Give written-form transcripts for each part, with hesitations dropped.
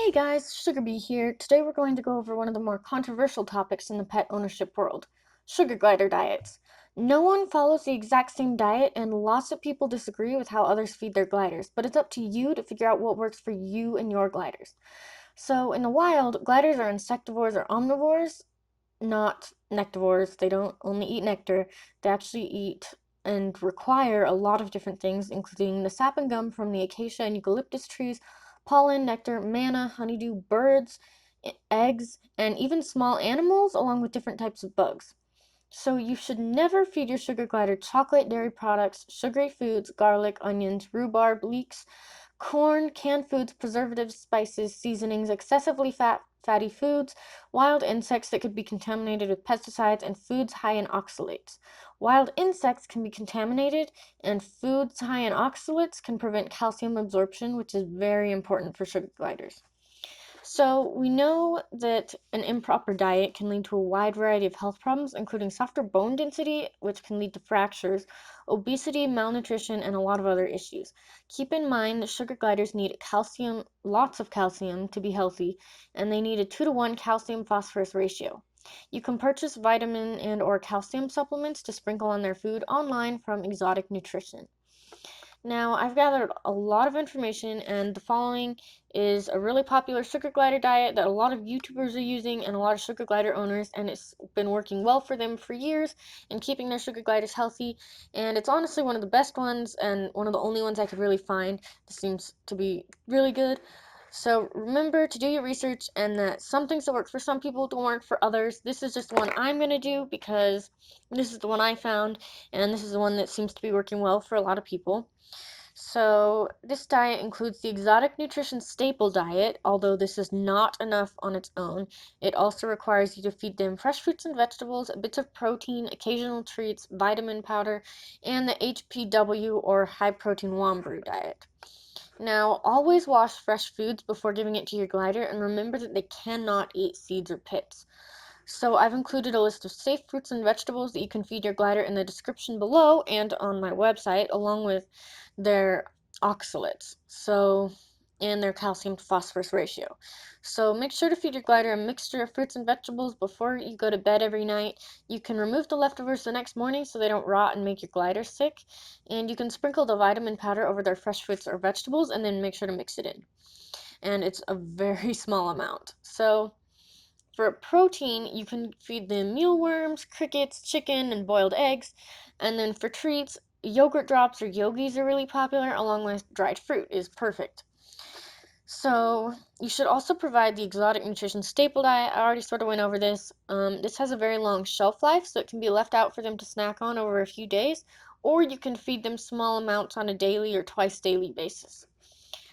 Hey guys, Sugar Bee here. Today we're going to go over one of the more controversial topics in the pet ownership world, sugar glider diets. No one follows the exact same diet and lots of people disagree with how others feed their gliders, but it's up to you to figure out what works for you and your gliders. So in the wild, gliders are insectivores or omnivores, not nectivores. They don't only eat nectar, they actually eat and require a lot of different things, including the sap and gum from the acacia and eucalyptus trees, pollen, nectar, manna, honeydew, birds, eggs, and even small animals, along with different types of bugs. So you should never feed your sugar glider chocolate, dairy products, sugary foods, garlic, onions, rhubarb, leeks, corn, canned foods, preservatives, spices, seasonings, excessively fatty foods, wild insects that could be contaminated with pesticides, and foods high in oxalates. Wild insects can be contaminated, and foods high in oxalates can prevent calcium absorption, which is very important for sugar gliders. So, we know that an improper diet can lead to a wide variety of health problems, including softer bone density, which can lead to fractures, obesity, malnutrition, and a lot of other issues. Keep in mind that sugar gliders need calcium, lots of calcium, to be healthy, and they need a 2-to-1 calcium phosphorus ratio. You can purchase vitamin and or calcium supplements to sprinkle on their food online from Exotic Nutrition. Now, I've gathered a lot of information, and the following is a really popular sugar glider diet that a lot of YouTubers are using and a lot of sugar glider owners, and it's been working well for them for years and keeping their sugar gliders healthy. And it's honestly one of the best ones and one of the only ones I could really find that seems to be really good. So remember to do your research and that some things that work for some people don't work for others. This is just the one I'm going to do because this is the one I found, and this is the one that seems to be working well for a lot of people. So, this diet includes the Exotic Nutrition Staple Diet, although this is not enough on its own. It also requires you to feed them fresh fruits and vegetables, bits of protein, occasional treats, vitamin powder, and the HPW or high protein Womberry diet. Now, always wash fresh foods before giving it to your glider, and remember that they cannot eat seeds or pits. So I've included a list of safe fruits and vegetables that you can feed your glider in the description below and on my website, along with their oxalates, and their calcium to phosphorus ratio. So make sure to feed your glider a mixture of fruits and vegetables before you go to bed every night. You can remove the leftovers the next morning so they don't rot and make your glider sick. And you can sprinkle the vitamin powder over their fresh fruits or vegetables and then make sure to mix it in. And it's a very small amount. So for protein, you can feed them mealworms, crickets, chicken, and boiled eggs. And then for treats, yogurt drops or yogis are really popular, along with dried fruit is perfect. So you should also provide the Exotic Nutrition Staple Diet. I already sort of went over this. This has a very long shelf life, so it can be left out for them to snack on over a few days, or you can feed them small amounts on a daily or twice daily basis.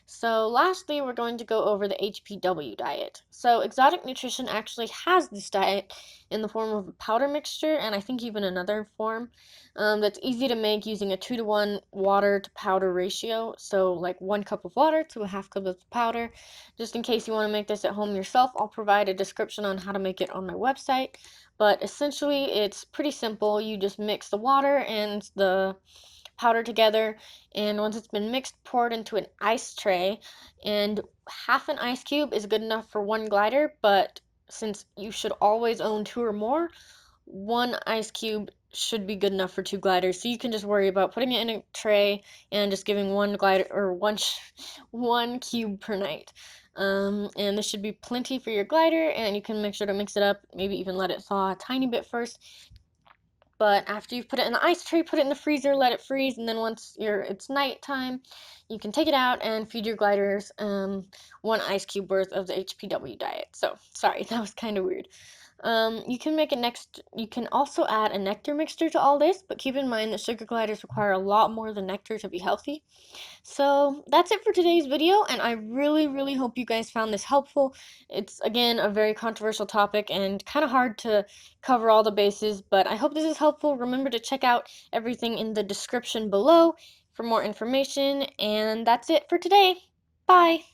So lastly, we're going to go over the HPW diet. So Exotic Nutrition actually has this diet in the form of a powder mixture, and I think even another form that's easy to make using a 2-to-1 water to powder ratio. So like 1 cup of water to a half cup of powder. Just in case you want to make this at home yourself, I'll provide a description on how to make it on my website. But essentially, it's pretty simple. You just mix the water and the powder together, and once it's been mixed, pour it into an ice tray, and half an ice cube is good enough for 1 glider, but since you should always own 2 or more, 1 ice cube should be good enough for 2 gliders. So you can just worry about putting it in a tray and just giving 1 glider or one cube per night. And this should be plenty for your glider, and you can make sure to mix it up, maybe even let it thaw a tiny bit first. But after you've put it in the ice tray, put it in the freezer, let it freeze, and then once it's nighttime, you can take it out and feed your gliders 1 ice cube worth of the HPW diet. So, sorry, that was kind of weird. You can also add a nectar mixture to all this, but keep in mind that sugar gliders require a lot more than nectar to be healthy. So that's it for today's video, and I really, really hope you guys found this helpful. It's, again, a very controversial topic and kind of hard to cover all the bases, but I hope this is helpful. Remember to check out everything in the description below for more information, and that's it for today. Bye!